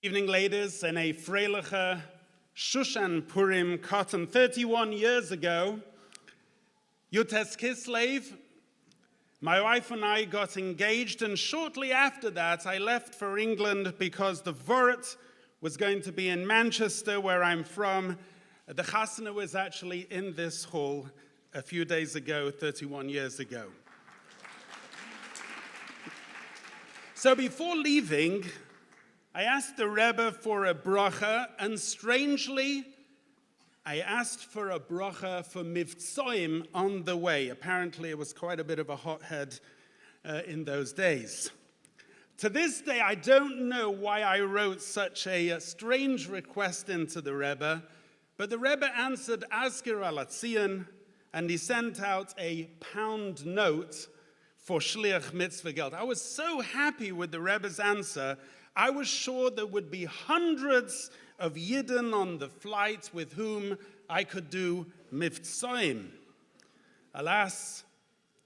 Evening, ladies, and a freiliche Shushan Purim cotton 31 years ago, Yutes Kislev, my wife and I got engaged, and shortly after that I left for England because the Vort was going to be in Manchester, where I'm from. The Chasana was actually in this hall a few days ago, 31 years ago. So before leaving, I asked the Rebbe for a bracha, and strangely, I asked for a bracha for Mivtzoim on the way. Apparently, it was quite a bit of a hothead in those days. To this day, I don't know why I wrote such a strange request into the Rebbe, but the Rebbe answered Azkir al-Atzion, and he sent out a pound note for Shliach Mitzvah Geld. I was so happy with the Rebbe's answer. I was sure there would be hundreds of Yidden on the flight with whom I could do Mivtzoim. Alas,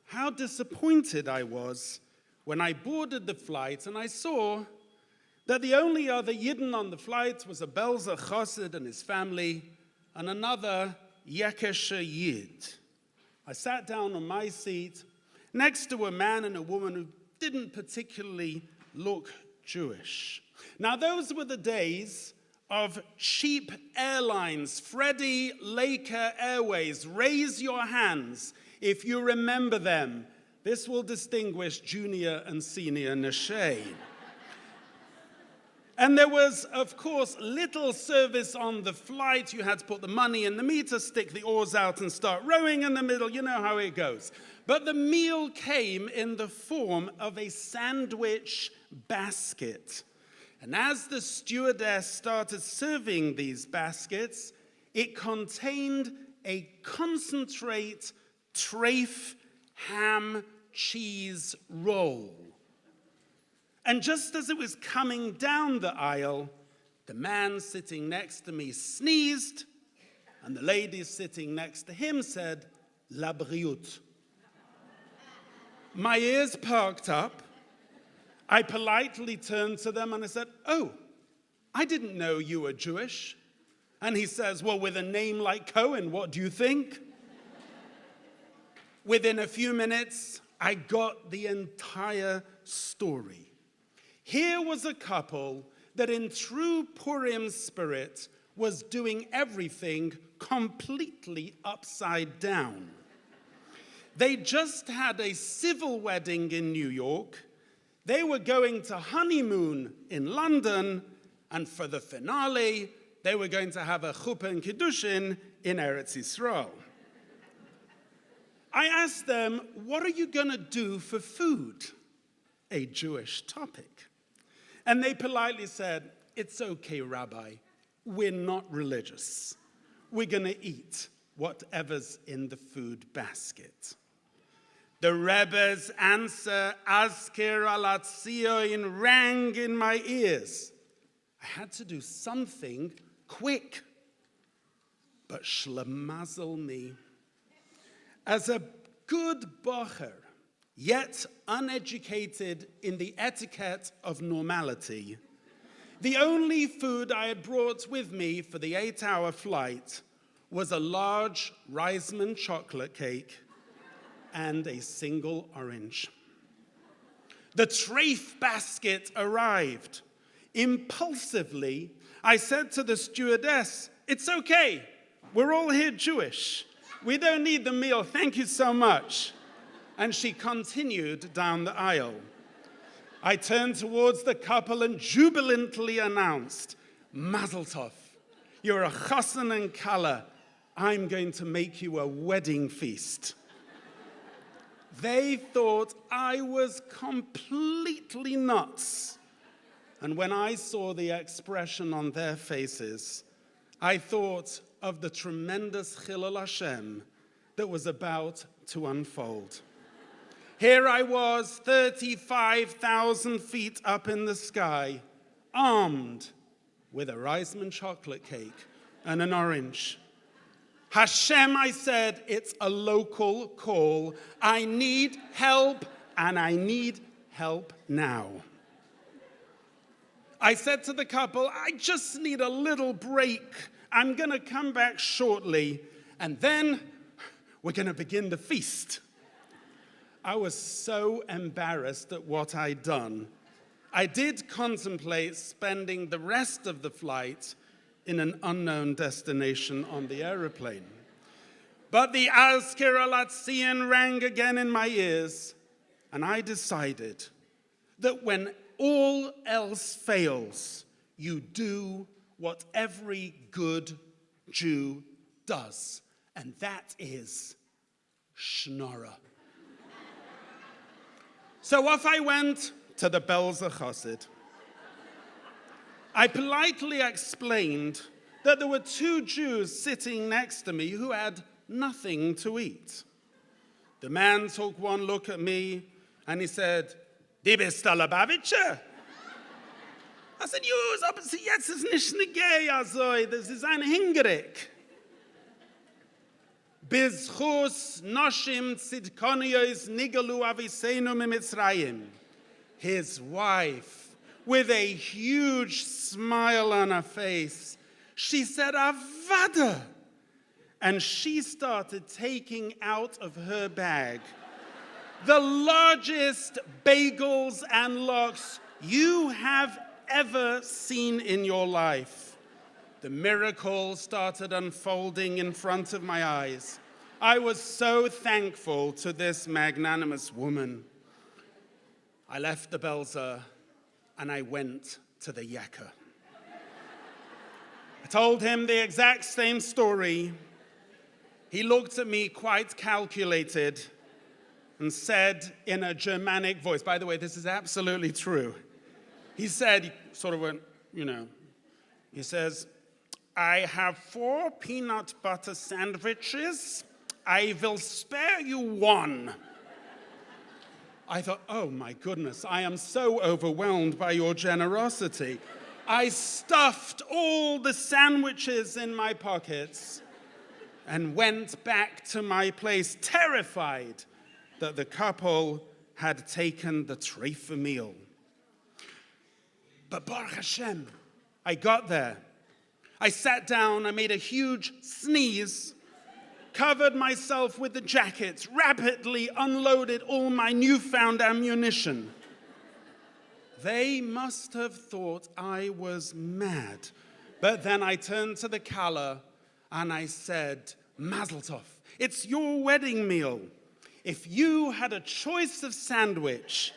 how disappointed I was when I boarded the flight and I saw that the only other Yidden on the flight was a Belzer Chassid and his family and another Yekesher Yid. I sat down on my seat next to a man and a woman who didn't particularly look Jewish. Now, those were the days of cheap airlines. Freddie Laker Airways, raise your hands if you remember them. This will distinguish junior and senior Nashe. And there was, of course, little service on the flight. You had to put the money in the meter, stick the oars out and start rowing in the middle. You know how it goes. But the meal came in the form of a sandwich basket. And as the stewardess started serving these baskets, it contained a concentrate treif ham cheese roll. And just as it was coming down the aisle, the man sitting next to me sneezed, and the lady sitting next to him said, "La briut." My ears perked up. I politely turned to them and I said, "Oh, I didn't know you were Jewish." And he says, "Well, with a name like Cohen, what do you think?" Within a few minutes, I got the entire story. Here was a couple that in true Purim spirit was doing everything completely upside down. They just had a civil wedding in New York. They were going to honeymoon in London, and for the finale, they were going to have a chuppah and kiddushin in Eretz Yisrael. I asked them, "What are you going to do for food?" A Jewish topic. And they politely said, "It's okay, Rabbi. We're not religious. We're going to eat whatever's in the food basket." The Rebbe's answer, Azkir al-Atzion, rang in my ears. I had to do something quick. But shlemazel me. As a good bocher, yet uneducated in the etiquette of normality, the only food I had brought with me for the 8-hour flight was a large Reisman chocolate cake and a single orange. The treif basket arrived. Impulsively, I said to the stewardess, "It's okay. We're all here Jewish. We don't need the meal. Thank you so much." And she continued down the aisle. I turned towards the couple and jubilantly announced, "Mazel tov. You're a chassan and kala. I'm going to make you a wedding feast." They thought I was completely nuts. And when I saw the expression on their faces, I thought of the tremendous Chilul Hashem that was about to unfold. Here I was, 35,000 feet up in the sky, armed with a Reisman chocolate cake and an orange. "Hashem," I said, "it's a local call. I need help, and I need help now." I said to the couple, I just need a little break. I'm going to come back shortly, and then we're going to begin the feast. I was so embarrassed at what I'd done. I did contemplate spending the rest of the flight in an unknown destination on the aeroplane. But the Azkir al-Atzian rang again in my ears, and I decided that when all else fails, you do what every good Jew does, and that is schnorrer. So off I went to the Belzer Chassid. I politely explained that there were 2 Jews sitting next to me who had nothing to eat. The man took one look at me and he said, "Die bist a Lubavitcher?" I said, "Jus, aber jetzt ist nicht eine Gei, also, das ist ein Hingerich." Bizchus noshim tzidkonios nigalu aviseinu mimitzrayim. His wife, with a huge smile on her face, she said, "Avada." And she started taking out of her bag the largest bagels and lox you have ever seen in your life. The miracle started unfolding in front of my eyes. I was so thankful to this magnanimous woman. I left the Belzer and I went to the Yaker. I told him the exact same story. He looked at me quite calculated and said in a Germanic voice, by the way, this is absolutely true. He said, he sort of went, he says, "I have 4 peanut butter sandwiches. I will spare you 1. I thought, oh my goodness, I am so overwhelmed by your generosity. I stuffed all the sandwiches in my pockets and went back to my place, terrified that the couple had taken the treifa meal. But Baruch Hashem, I got there. I sat down, I made a huge sneeze, covered myself with the jackets, rapidly unloaded all my newfound ammunition. They must have thought I was mad. But then I turned to the Kala and I said, "Mazel tov, it's your wedding meal. If you had a choice of sandwich,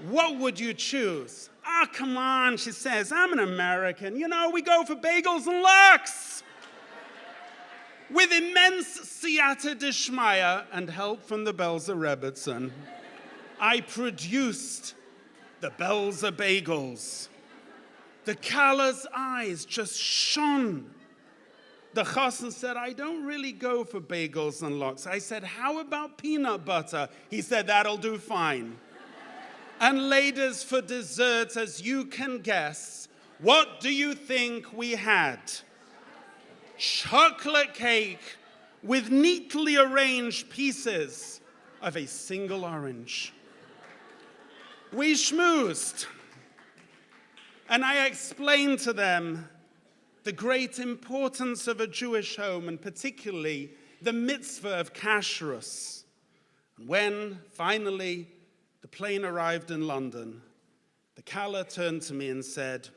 what would you choose?" "Ah, come on," she says, "I'm an American. We go for bagels and lox." With immense siyata dishmaya and help from the Belzer Rebbetzin, I produced the Belzer bagels. The Kala's eyes just shone. The chassan said, "I don't really go for bagels and lox." I said, "How about peanut butter?" He said, "That'll do fine." And ladies, for dessert, as you can guess, what do you think we had? Chocolate cake with neatly arranged pieces of a single orange. We schmoozed, and I explained to them the great importance of a Jewish home, and particularly the mitzvah of kashrus. And when finally the plane arrived in London, the Kala turned to me and said,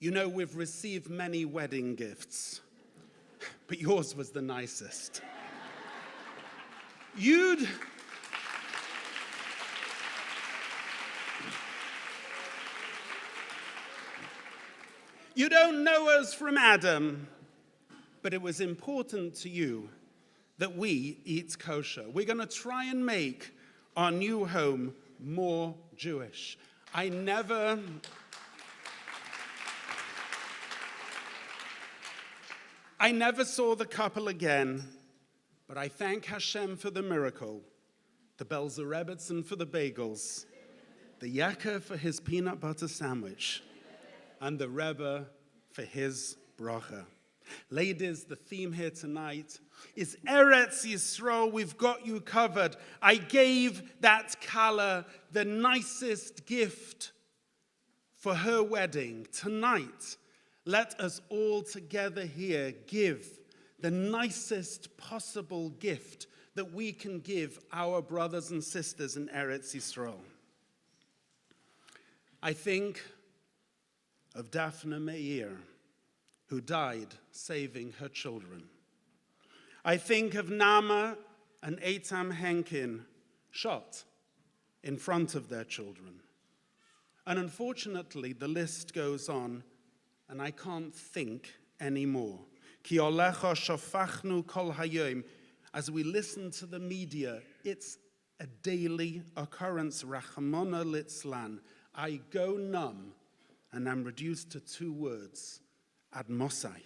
"We've received many wedding gifts, but yours was the nicest. You don't know us from Adam, but it was important to you that we eat kosher. We're going to try and make our new home more Jewish." I never saw the couple again, but I thank Hashem for the miracle, the Belzer Rebbetzin for the bagels, the Yaakov for his peanut butter sandwich, and the Rebbe for his bracha. Ladies, the theme here tonight is Eretz Yisrael. We've got you covered. I gave that Kala the nicest gift for her wedding. Tonight, let us all together here give the nicest possible gift that we can give our brothers and sisters in Eretz Yisrael. I think of Daphne Meir, who died saving her children. I think of Nama and Eitam Henkin, shot in front of their children. And unfortunately, the list goes on, and I can't think anymore. Ki olecha shofachnu kol hayom. As we listen to the media, it's a daily occurrence. Rachamona litzlan. I go numb, and I'm reduced to 2 words: ad mosai.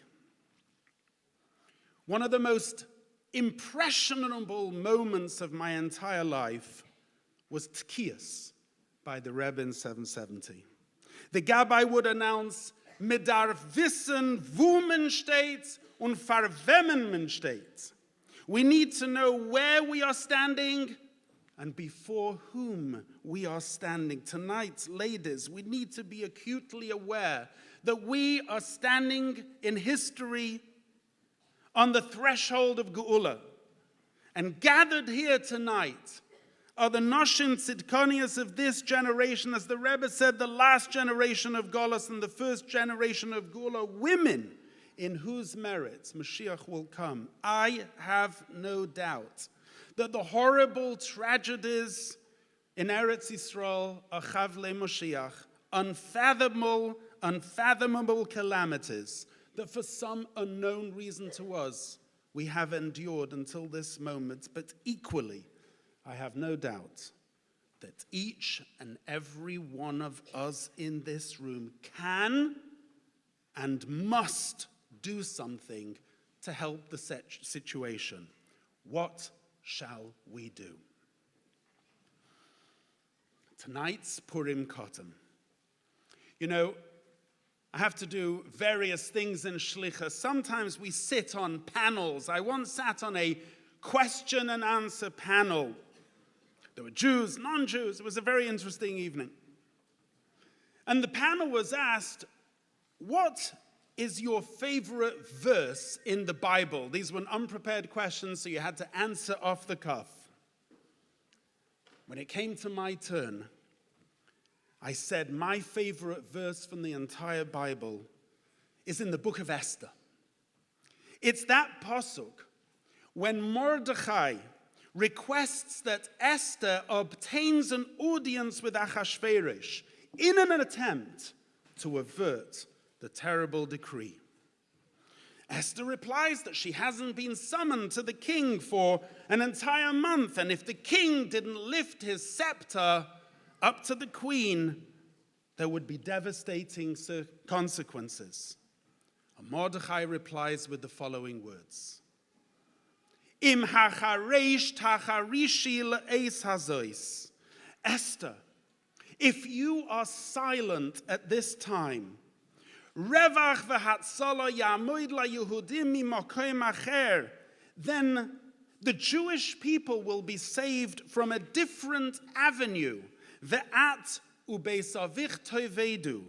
One of the most impressionable moments of my entire life was Tznius by the Rebbe in 770. The Gabbai would announce, "Medarf wissen, wo man steht und vor wem man steht." We need to know where we are standing and before whom we are standing. Tonight, ladies, we need to be acutely aware that we are standing in history on the threshold of Geula. And gathered here tonight are the Noshim Tzidkonius of this generation, as the Rebbe said, the last generation of Golos and the first generation of Geula, women in whose merits Mashiach will come. I have no doubt that the horrible tragedies in Eretz Yisrael are Chavle Mashiach, unfathomable calamities that for some unknown reason to us we have endured until this moment. But equally, I have no doubt that each and every one of us in this room can and must do something to help the situation. What shall we do? Tonight's Purim Kotam. You know, I have to do various things in Shlichus. Sometimes we sit on panels. I once sat on a question and answer panel. There were Jews, non-Jews. It was a very interesting evening. And the panel was asked, what is your favorite verse in the Bible? These were unprepared questions, so you had to answer off the cuff. When it came to my turn, I said my favorite verse from the entire Bible is in the book of Esther. It's that pasuk when Mordechai requests that Esther obtains an audience with Achashverosh in an attempt to avert the terrible decree. Esther replies that she hasn't been summoned to the king for an entire month, and if the king didn't lift his scepter up to the queen, there would be devastating consequences. And Mordechai replies with the following words: Im hachareish tacharishi le'eis hazois. Esther, if you are silent at this time, revach v'hatzala ya'amoid la'Yehudim mimokoim acher, then the Jewish people will be saved from a different avenue. Ve'at ubeisavich tovedu,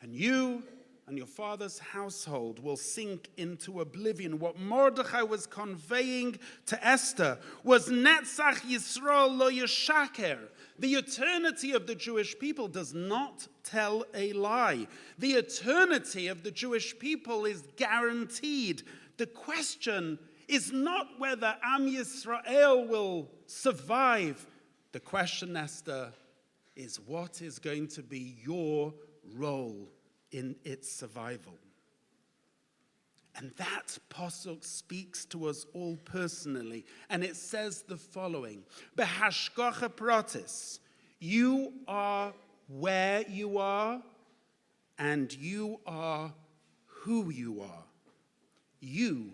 and you and your father's household will sink into oblivion. What Mordechai was conveying to Esther was Netzach Yisrael lo yeshaker. The eternity of the Jewish people does not tell a lie. The eternity of the Jewish people is guaranteed. The question is not whether Am Yisrael will survive. The question, Esther, is what is going to be your role in its survival. And that pasuk speaks to us all personally, and it says the following: Behashgacha pratis, you are where you are, and you are who you are. You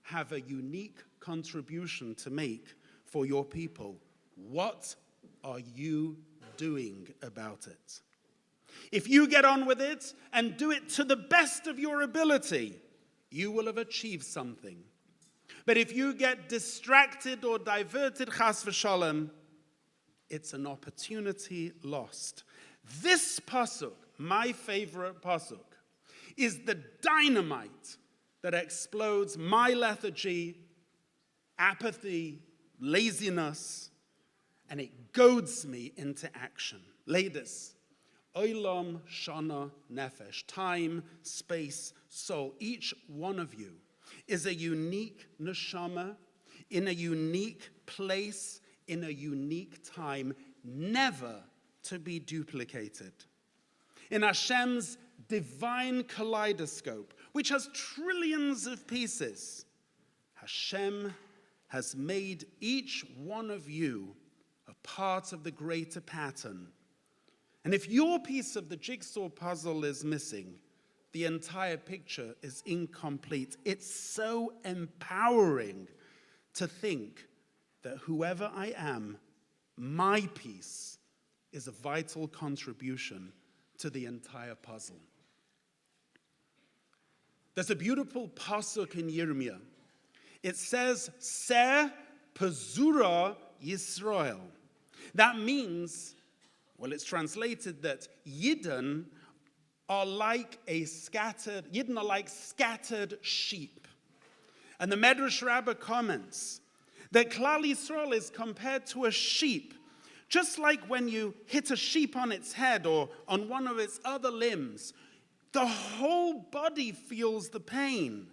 have a unique contribution to make for your people. What are you doing about it? If you get on with it and do it to the best of your ability, you will have achieved something. But if you get distracted or diverted, chas v'shalom, it's an opportunity lost. This pasuk, my favorite pasuk, is the dynamite that explodes my lethargy, apathy, laziness, and it goads me into action. Ladies, olam, shana, nefesh, time, space, soul. Each one of you is a unique neshama in a unique place, in a unique time, never to be duplicated. In Hashem's divine kaleidoscope, which has trillions of pieces, Hashem has made each one of you a part of the greater pattern. And if your piece of the jigsaw puzzle is missing, the entire picture is incomplete. It's so empowering to think that whoever I am, my piece is a vital contribution to the entire puzzle. There's a beautiful pasuk in Yirmiyah. It says, Ser Pazura Yisrael. That means, well, it's translated that Yidden are like scattered sheep. And the Medrash Rabbah comments that Klal Yisrael is compared to a sheep, just like when you hit a sheep on its head or on one of its other limbs, the whole body feels the pain.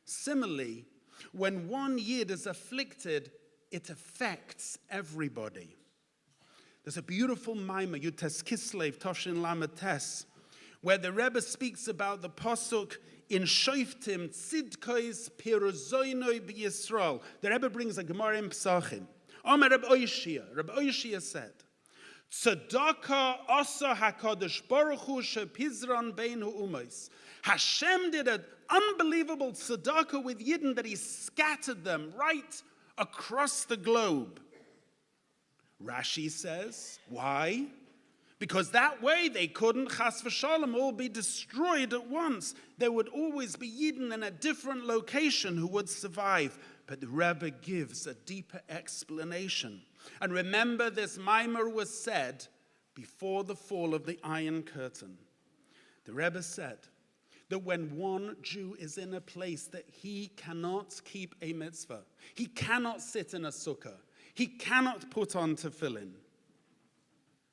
Similarly, when one Yid is afflicted, it affects everybody. There's a beautiful mimer, Yutes Kislev, Toshin Lamed Tes, where the Rebbe speaks about the pasuk in Shoftim, Tzidkois Pirozoinoi B'Yisrael. The Rebbe brings a Gemara in Pesachim. Omer Reb Oishia said, Tzedakah asa HaKadosh Baruch Hu shepizran bein ha'umayis. Hashem did an unbelievable tzedakah with Yidden that he scattered them right across the globe. Rashi says, why? Because that way they couldn't, chas v'shalom, all be destroyed at once. There would always be Yidden in a different location who would survive. But the Rebbe gives a deeper explanation. And remember, this mimer was said before the fall of the Iron Curtain. The Rebbe said that when one Jew is in a place that he cannot keep a mitzvah, he cannot sit in a sukkah, he cannot put on tefillin,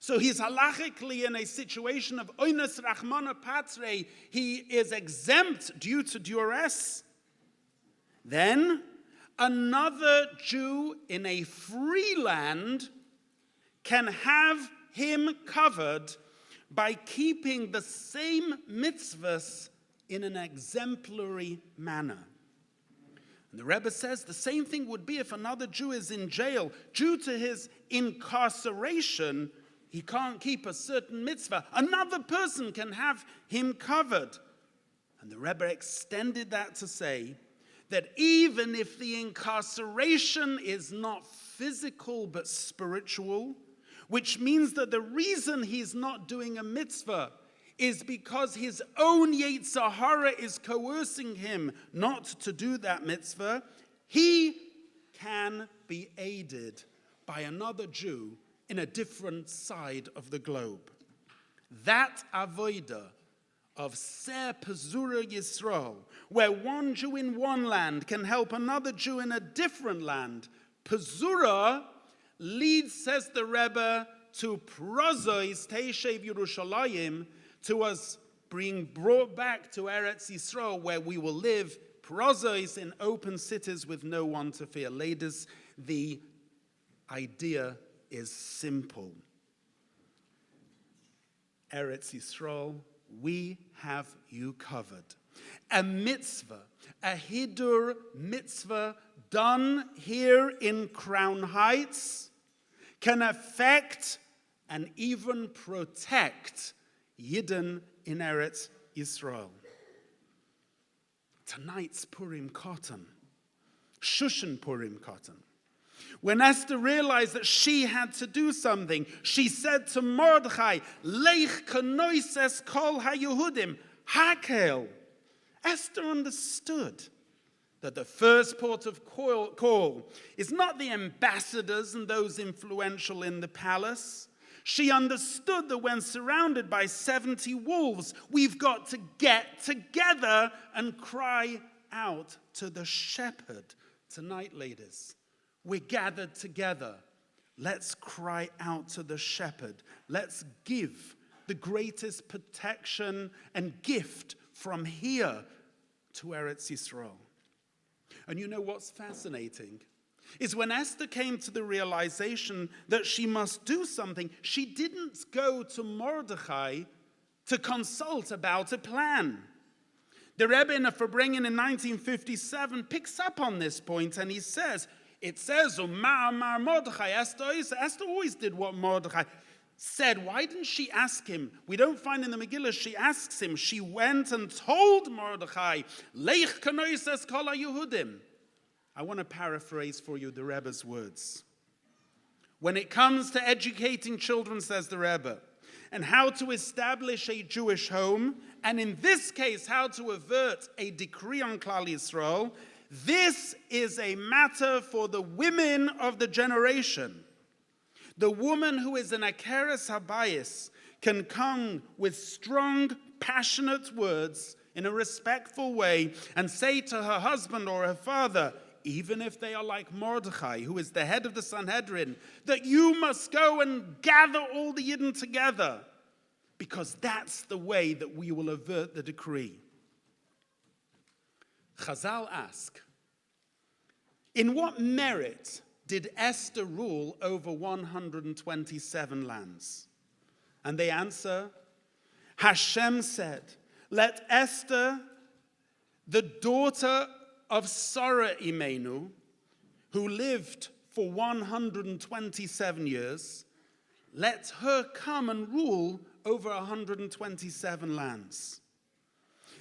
so he's halachically in a situation of oines rachmana patre, he is exempt due to duress. Then another Jew in a free land can have him covered by keeping the same mitzvahs in an exemplary manner. And the Rebbe says the same thing would be if another Jew is in jail. Due to his incarceration, he can't keep a certain mitzvah. Another person can have him covered. And the Rebbe extended that to say that even if the incarceration is not physical but spiritual, which means that the reason he's not doing a mitzvah is because his own Yetzer Hara is coercing him not to do that mitzvah, he can be aided by another Jew in a different side of the globe. That avodah of Ser Pazura Yisrael, where one Jew in one land can help another Jew in a different land, Pazura leads, says the Rebbe, to Prozois Teishev Yerushalayim, to us being brought back to Eretz Yisrael, where we will live, Prozois, in open cities with no one to fear. Ladies, the idea is simple. Eretz Yisrael, we have you covered. A mitzvah, a hidur mitzvah done here in Crown Heights can affect and even protect Yidden in Eretz Yisrael. Tonight's Purim Cotton, Shushan Purim Cotton. When Esther realized that she had to do something, she said to Mordechai, Leich kanoises kol haYehudim, Hakhel. Esther understood that the first port of call is not the ambassadors and those influential in the palace. She understood that when surrounded by 70 wolves, we've got to get together and cry out to the shepherd. Tonight, ladies, we're gathered together. Let's cry out to the shepherd. Let's give the greatest protection and gift from here to Eretz Yisrael. And you know what's fascinating? Is when Esther came to the realization that she must do something, she didn't go to Mordechai to consult about a plan. The Rebbe in a Verbringen in 1957 picks up on this point, and he says, it says, Mar Mordechai, Esther always did what Mordechai said. Why didn't she ask him? We don't find in the Megillah she asks him. She went and told Mordechai, Leich kanoises kol Yehudim. I want to paraphrase for you the Rebbe's words. When it comes to educating children, says the Rebbe, and how to establish a Jewish home, and in this case, how to avert a decree on Klal Yisrael, this is a matter for the women of the generation. The woman who is an Akeres Habayis can come with strong, passionate words in a respectful way and say to her husband or her father, even if they are like Mordechai, who is the head of the Sanhedrin, that you must go and gather all the Yidden together, because that's the way that we will avert the decree. Chazal ask, in what merit did Esther rule over 127 lands? And they answer, Hashem said, let Esther, the daughter of Sarah Imenu, who lived for 127 years, let her come and rule over 127 lands.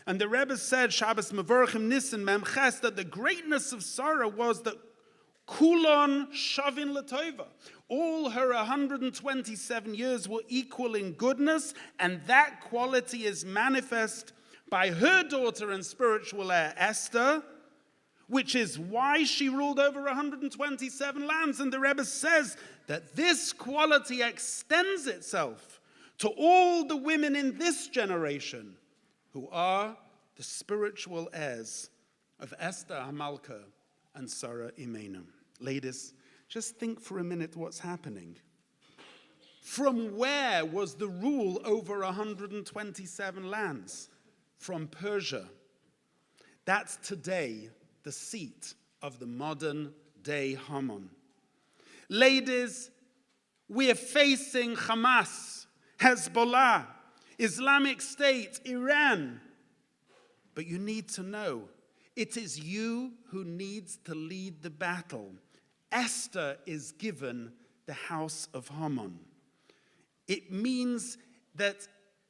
And the Rebbe said, Shabbos Mevorachim Nissen Memches, that the greatness of Sarah was that Kulon Shavin Latova. All her 127 years were equal in goodness, and that quality is manifest by her daughter and spiritual heir, Esther, which is why she ruled over 127 lands. And the Rebbe says that this quality extends itself to all the women in this generation who are the spiritual heirs of Esther Hamalka and Sarah Imenu. Ladies, just think for a minute what's happening. From where was the rule over 127 lands? From Persia. That's today the seat of the modern day Haman. Ladies, we are facing Hamas, Hezbollah, Islamic State, Iran. But you need to know, it is you who needs to lead the battle. Esther is given the house of Haman. It means that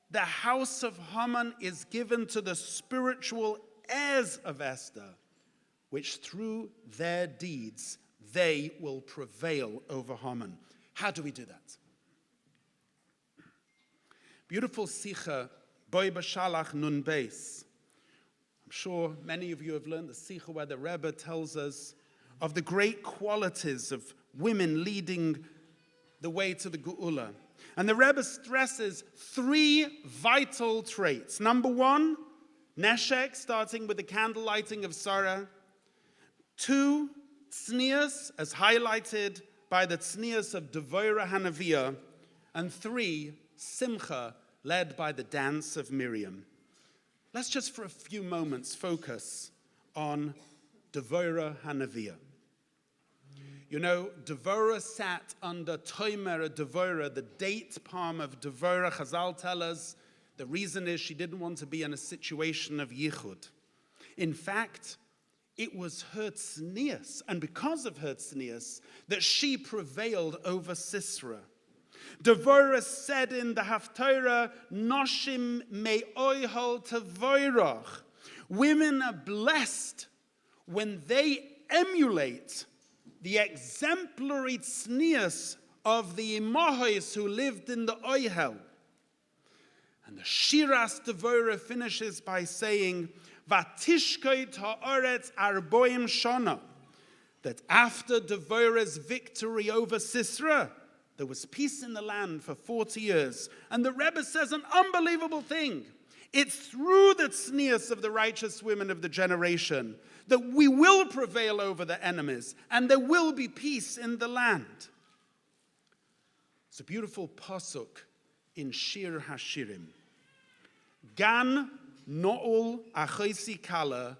the house of Haman is given to the spiritual heirs of Esther, which through their deeds, they will prevail over Haman. How do we do that? Beautiful Sikha, Boi Bashalach Nun Beis. I'm sure many of you have learned the Sikha where the Rebbe tells us of the great qualities of women leading the way to the Geula. And the Rebbe stresses 3 vital traits. Number 1, Neshek, starting with the candle lighting of Sarah. 2, Tznius, as highlighted by the Tznius of Devorah Hanaviah. And 3, Simcha, led by the dance of Miriam. Let's just for a few moments focus on Devorah Hanaviah. You know, Devorah sat under Toimer Devorah, the date palm of Devorah. Chazal tell us the reason is she didn't want to be in a situation of yichud. In fact, it was her tznius, and because of her tznius, that she prevailed over Sisera. Devorah said in the Haftarah, Noshim me'oihol tevorach. Women are blessed when they emulate the exemplary tznius of the imahois who lived in the oihel. And the Shiras Devorah finishes by saying, Vatishkoit ha'oretz arboim shana, that after Devorah's victory over Sisera, there was peace in the land for 40 years. And the Rebbe says an unbelievable thing. It's through the tznius of the righteous women of the generation that we will prevail over the enemies and there will be peace in the land. It's a beautiful pasuk in Shir Hashirim. Gan no'ul achoisi kala,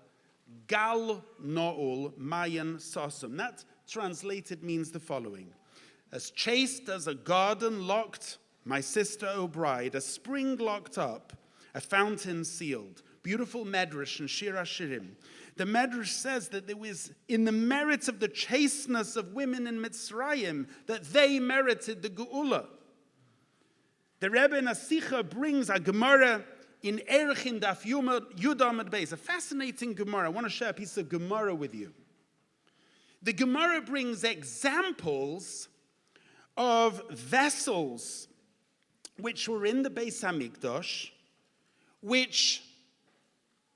gal no'ul mayan sosum. That translated means the following. As chaste as a garden locked, my sister, O bride, a spring locked up, a fountain sealed. Beautiful medrash in Shir Hashirim. The medrash says that there was, in the merit of the chasteness of women in Mitzrayim, that they merited the Geula. The Rebbe in Asicha brings a Gemara in Erchin Daf Yudam Beis, a fascinating Gemara. I want to share a piece of Gemara with you. The Gemara brings examples of vessels which were in the Beis Hamikdash, which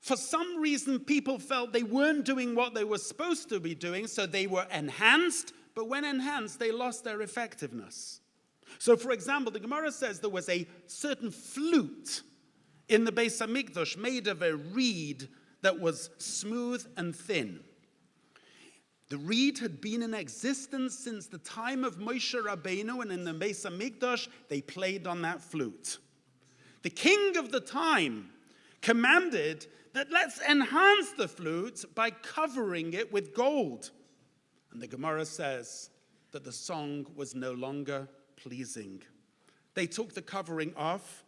for some reason people felt they weren't doing what they were supposed to be doing, so they were enhanced, but when enhanced, they lost their effectiveness. So, for example, the Gemara says there was a certain flute in the Beis Hamikdash made of a reed that was smooth and thin. The reed had been in existence since the time of Moshe Rabbeinu, and in the Beis Hamikdash, they played on that flute. The king of the time commanded that let's enhance the flute by covering it with gold. And the Gemara says that the song was no longer pleasing. They took the covering off,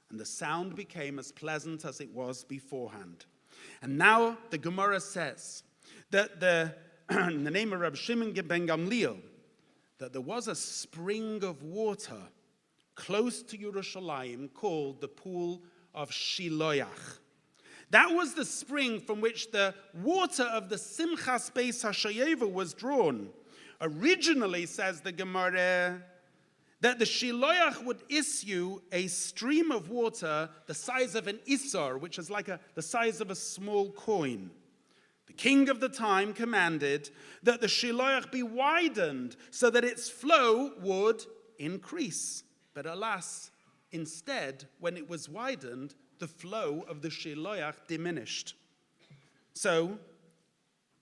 and the sound became as pleasant as it was beforehand. And now the Gemara says that in the name of Reb Shimon ben Gamliel, that there was a spring of water close to Yerushalayim called the pool of Shiloach. That was the spring from which the water of the Simchas Beis HaShayeva was drawn. Originally, says the Gemara, that the Shiloach would issue a stream of water the size of an isar, which is like the size of a small coin. The king of the time commanded that the Shiloach be widened so that its flow would increase. But alas, instead, when it was widened, the flow of the Shiloach diminished. So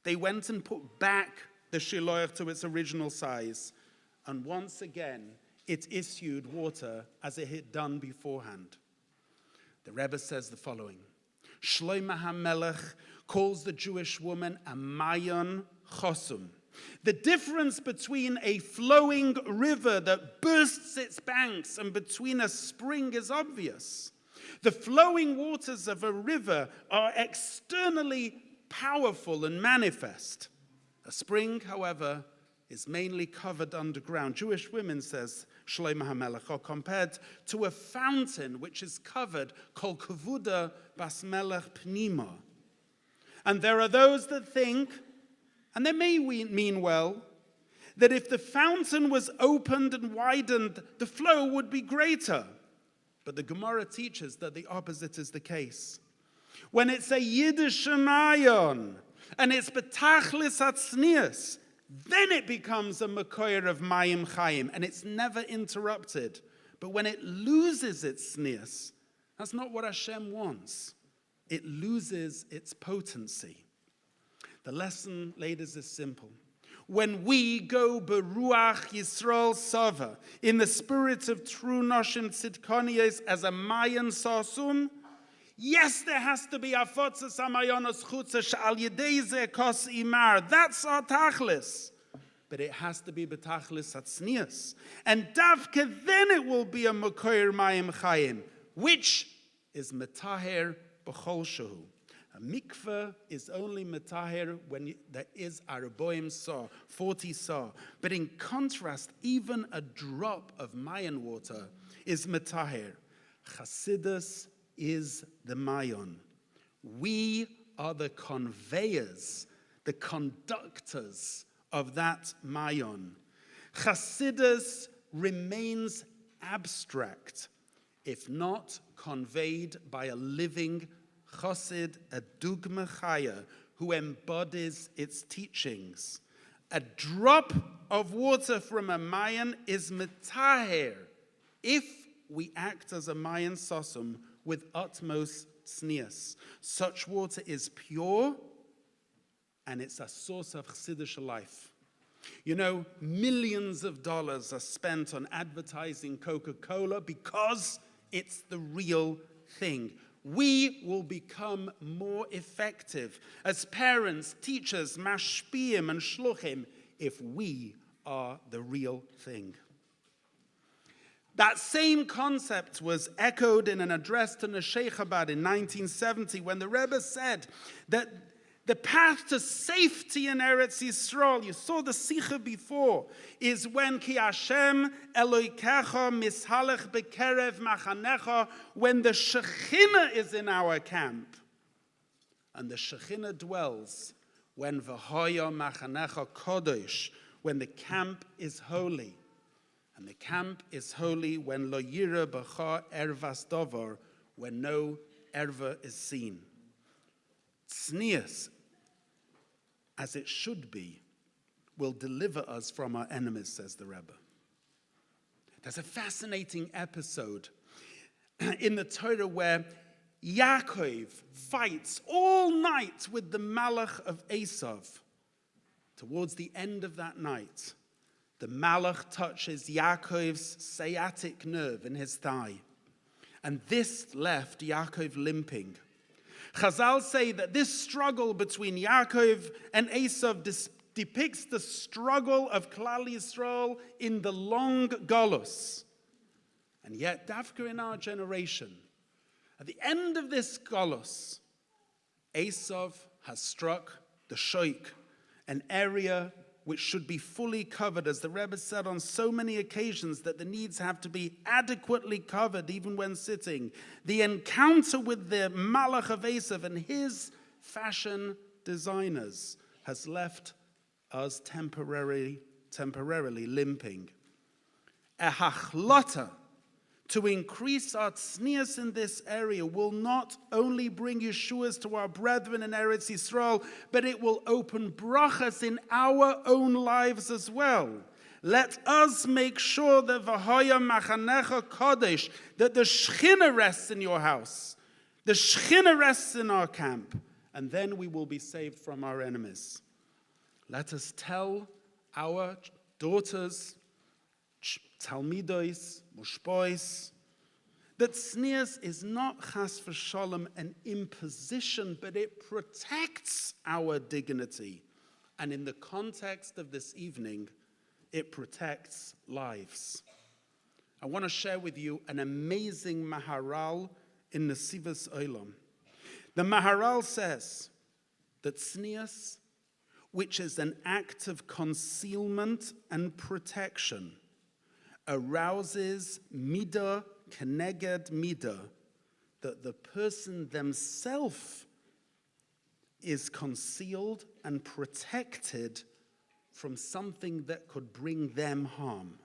they went and put back the Shiloach to its original size. And once again, it issued water as it had done beforehand. The Rebbe says the following. Shlomo HaMelech calls the Jewish woman a mayon chosum. The difference between a flowing river that bursts its banks and between a spring is obvious. The flowing waters of a river are externally powerful and manifest. A spring, however, is mainly covered underground. Jewish women, says Shlomo HaMelech, are compared to a fountain which is covered, kol kavuda bas melech pnima. And there are those that think, and they may mean well, that if the fountain was opened and widened, the flow would be greater. But the Gemara teaches that the opposite is the case. When it's a Yiddish mayon, and it's betachlis Tznius, then it becomes a makoyer of mayim chayim, and it's never interrupted. But when it loses its tznius, that's not what Hashem wants. It loses its potency. The lesson, ladies, is simple. When we go beruach Yisrael Sava, in the spirit of true noshim tzidkonies as a mayan sasun, yes, there has to be afotzes amayonos chutza she'al yedei zeh kos imar. That's our tachlis. But it has to be betachlis atznius. And davke, then it will be a makoyer mayim chayim, which is metaher b'chol shehu. A mikveh is only metaher when there is araboim saw, 40 saw. But in contrast, even a drop of mayan water is metaher. Chasidus is the mayon. We are the conveyors, the conductors of that mayon. Chasidus remains abstract, if not conveyed by a living Chassid, a dugma chaya, who embodies its teachings. A drop of water from a mayan is metaher if we act as a mayan sosum with utmost tznius. Such water is pure and it's a source of chassidish life. You know, millions of dollars are spent on advertising Coca-Cola because it's the real thing. We will become more effective as parents, teachers, mashpiyim and shluchim if we are the real thing. That same concept was echoed in an address to Neshei Chabad in 1970 when the Rebbe said that the path to safety in Eretz Yisrael, you saw the Sikha before, is when Ki Hashem Eloikecha mishalech bekerev machanecha, when the Shekhinah is in our camp. And the Shekhinah dwells when V'hoya machanecha kodesh, when the camp is holy. And the camp is holy when Lo Yira B'cha Ervas Dovar, when no erva is seen. Tznius, as it should be, will deliver us from our enemies, says the Rebbe. There's a fascinating episode in the Torah where Yaakov fights all night with the Malach of Esav. Towards the end of that night, the Malach touches Yaakov's sciatic nerve in his thigh. And this left Yaakov limping. Chazal say that this struggle between Yaakov and Esav depicts the struggle of Klal Yisrael in the long Golus. And yet, Dafka in our generation, at the end of this Golus, Esav has struck the Shoik, an area which should be fully covered, as the Rebbe said on so many occasions that the needs have to be adequately covered even when sitting. The encounter with the Malach of Esav and his fashion designers has left us temporarily limping. A hachlata to increase our tznius in this area will not only bring Yeshuas to our brethren in Eretz Yisrael, but it will open brachas in our own lives as well. Let us make sure that V'hoya machanecha kodesh, that the Shekhinah rests in your house, the Shekhinah rests in our camp, and then we will be saved from our enemies. Let us tell our daughters, Talmidos, Mushbois, that tznius is not chas v'shalom an imposition, but it protects our dignity. And in the context of this evening, it protects lives. I want to share with you an amazing Maharal in Nesivos Olam. The Maharal says that tznius, which is an act of concealment and protection, arouses midah keneged midah, that the person themselves is concealed and protected from something that could bring them harm.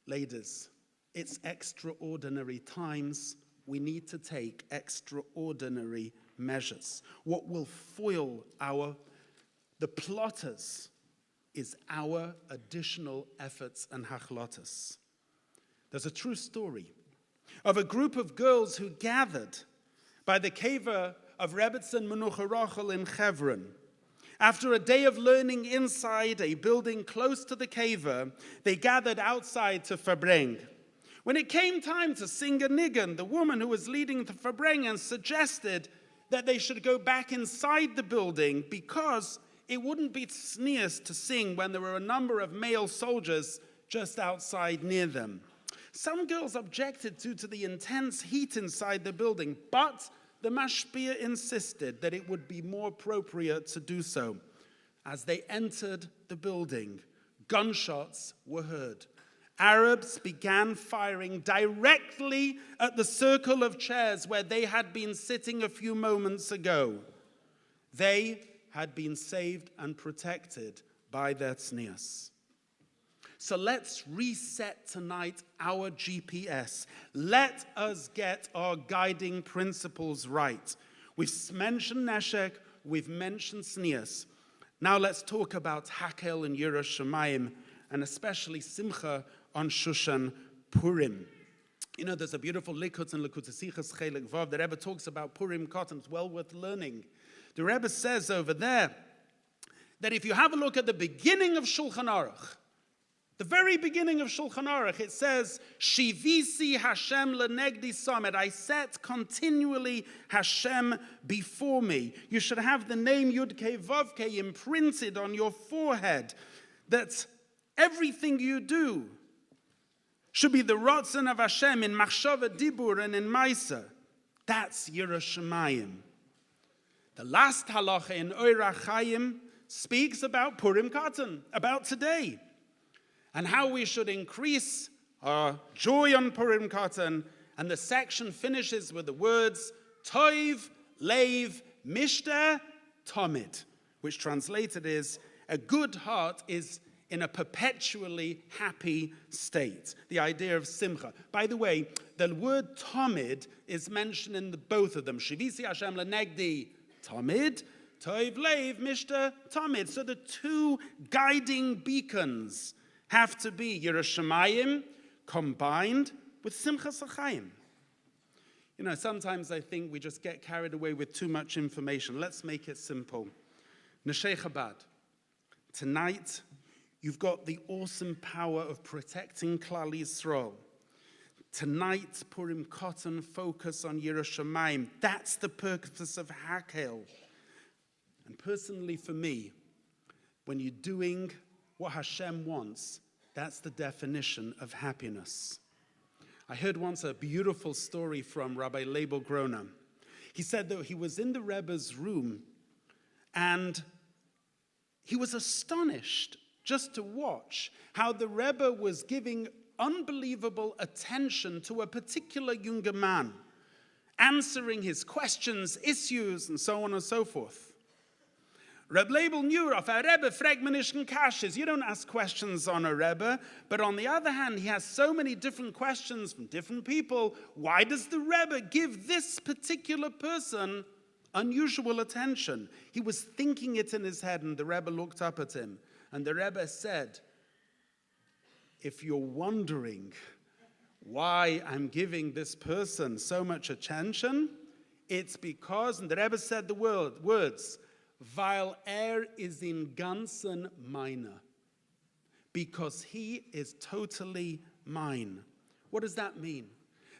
Ladies, it's extraordinary times. We need to take extraordinary measures. What will foil the plotters is our additional efforts and hachlotas. There's a true story of a group of girls who gathered by the kever of Rebbetzin Menucha Rachel in Hebron. After a day of learning inside a building close to the kever, they gathered outside to Verbreng. When it came time to sing a niggun, the woman who was leading the Verbrengen suggested that they should go back inside the building because it wouldn't be tznius to sing when there were a number of male soldiers just outside near them. Some girls objected due to the intense heat inside the building, but the mashpia insisted that it would be more appropriate to do so. As they entered the building, gunshots were heard. Arabs began firing directly at the circle of chairs where they had been sitting a few moments ago. They had been saved and protected by their tznius. So let's reset tonight our GPS. Let us get our guiding principles right. We've mentioned neshek, we've mentioned tznius. Now let's talk about Hakhel and Yiras Shamayim, and especially Simcha on Shushan Purim. You know, there's a beautiful Likutz in Likutz Sichas Chelik Vav. The Rebbe talks about Purim Cotton. It's well worth learning. The Rebbe says over there that if you have a look at the beginning of Shulchan Aruch, the very beginning of Shulchan Aruch, it says, Shivisi Hashem lenegdi samed. I set continually Hashem before me. You should have the name Yud-Kei Vav-Kei imprinted on your forehead, that everything you do should be the Ratzon of Hashem in Machshava Dibur and in Maisa. That's Yiras Shamayim. The last halacha in Oirach Chaim speaks about Purim Katan, about today, and how we should increase our joy on Purim Katan. And the section finishes with the words, Toiv, Leiv, Mishter, Tomid, which translated is, a good heart is in a perpetually happy state. The idea of simcha. By the way, the word Tomid is mentioned in both of them. Shivisi Hashem lenegdi Tomid, Toiv Leiv, Mishter, Tomid. So the two guiding beacons have to be Yiras Shamayim combined with Simchas HaChaim. You know, sometimes I think we just get carried away with too much information. Let's make it simple. Neshei Chabad. Tonight, you've got the awesome power of protecting Klal Yisrael. Tonight, Purim Katan, focus on Yiras Shamayim. That's the purpose of Hakhel. And personally for me, when you're doing what Hashem wants, that's the definition of happiness. I heard once a beautiful story from Rabbi Leibel Groner. He said that he was in the Rebbe's room and he was astonished just to watch how the Rebbe was giving unbelievable attention to a particular younger man, answering his questions, issues, and so on and so forth. Reb Leibel knew, if a Rebbe fragt man nicht kashes, you don't ask questions on a Rebbe, but on the other hand, he has so many different questions from different people. Why does the Rebbe give this particular person unusual attention? He was thinking it in his head, and the Rebbe looked up at him, and the Rebbe said, if you're wondering why I'm giving this person so much attention, it's because, and the Rebbe said the words, weil is in ganzen meine, because he is totally mine. What does that mean?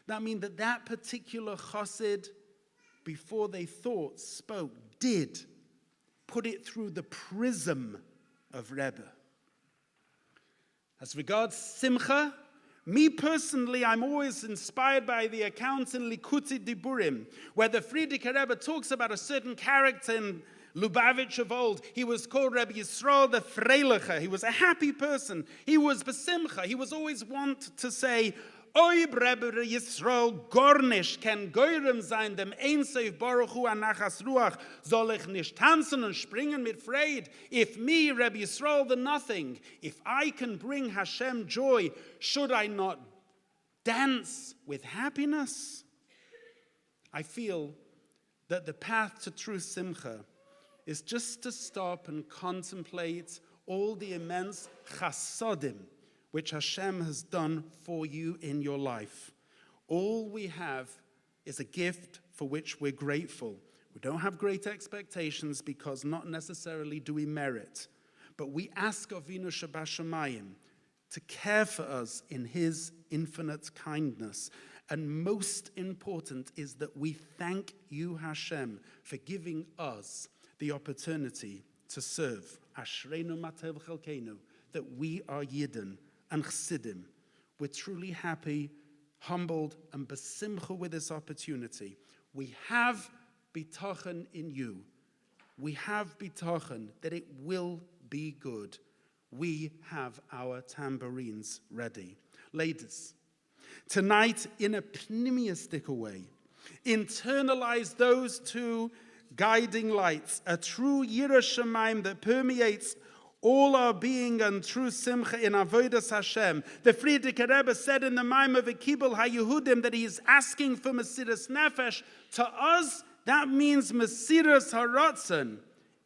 That means that particular chassid, before they thought, spoke, did put it through the prism of Rebbe. As regards Simcha, me personally, I'm always inspired by the accounts in Likutei Diburim, where the Frierdiker Rebbe talks about a certain character in Lubavitch of old. He was called Rebbe Yisrael the Freiliche. He was a happy person. He was besimcha. He was always wont to say, Oy Rebbe Yisrael gornish ken geurem sein dem Einseif Baruch Hu anachas Ruach soll ich nicht tanzen und springen mit Freude. If me, Rebbe Yisrael the nothing, if I can bring Hashem joy, should I not dance with happiness? I feel that the path to true simcha is just to stop and contemplate all the immense chasodim which Hashem has done for you in your life. All we have is a gift for which we're grateful. We don't have great expectations because not necessarily do we merit, but we ask Avinu Shebashamayim to care for us in his infinite kindness. And most important is that we thank you, Hashem, for giving us the opportunity to serve. Ashreinu matev chelkeinu, that we are Yidden and Chassidim. We're truly happy, humbled, and besimcha with this opportunity. We have bitachon in you. We have bitachon that it will be good. We have our tambourines ready. Ladies, tonight, in a pneumistic way, internalize those two guiding lights, a true Yiras Shamayim that permeates all our being and true simcha in avodas Hashem. The Frierdiker Rebbe said in the Maim of Ekibel HaYehudim that he is asking for Mesiras Nefesh. To us, that means Mesiras Haratzon.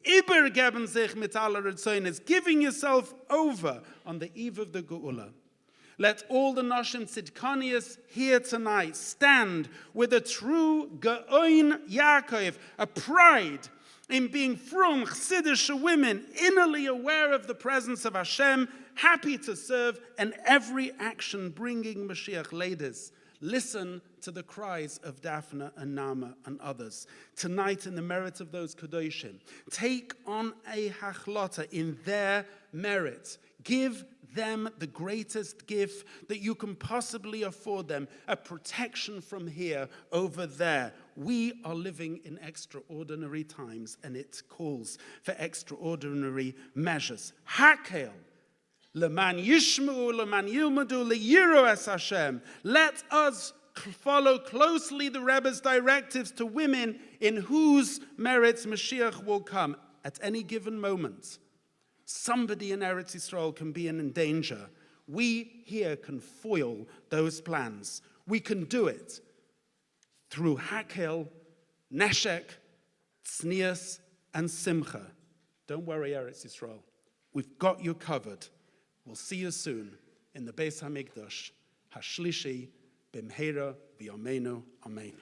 Übergeben sich mit aller Tznius, giving yourself over on the eve of the Geula. Let all the Noshim Tzidkonius here tonight stand with a true Geoin Yaakov, a pride in being frum, Chassidish women, innerly aware of the presence of Hashem, happy to serve, and every action bringing Mashiach. Ladies, listen to the cries of Daphne and Nama and others. Tonight, in the merit of those Kedoshim, take on a hachlota in their merit. Give them the greatest gift that you can possibly afford them, a protection from here over there. We are living in extraordinary times, and it calls for extraordinary measures. Hakhel, leman yishmu, leman yilmadu, leyiru es Hashem. Let us follow closely the Rebbe's directives to women in whose merits Mashiach will come at any given moment. Somebody in Eretz Yisrael can be in danger. We here can foil those plans. We can do it through Hakhel, Neshek, Tznius, and Simcha. Don't worry, Eretz Yisrael. We've got you covered. We'll see you soon in the Beis HaMikdash. Hashlishi, b'mheira, b'yameinu, amen.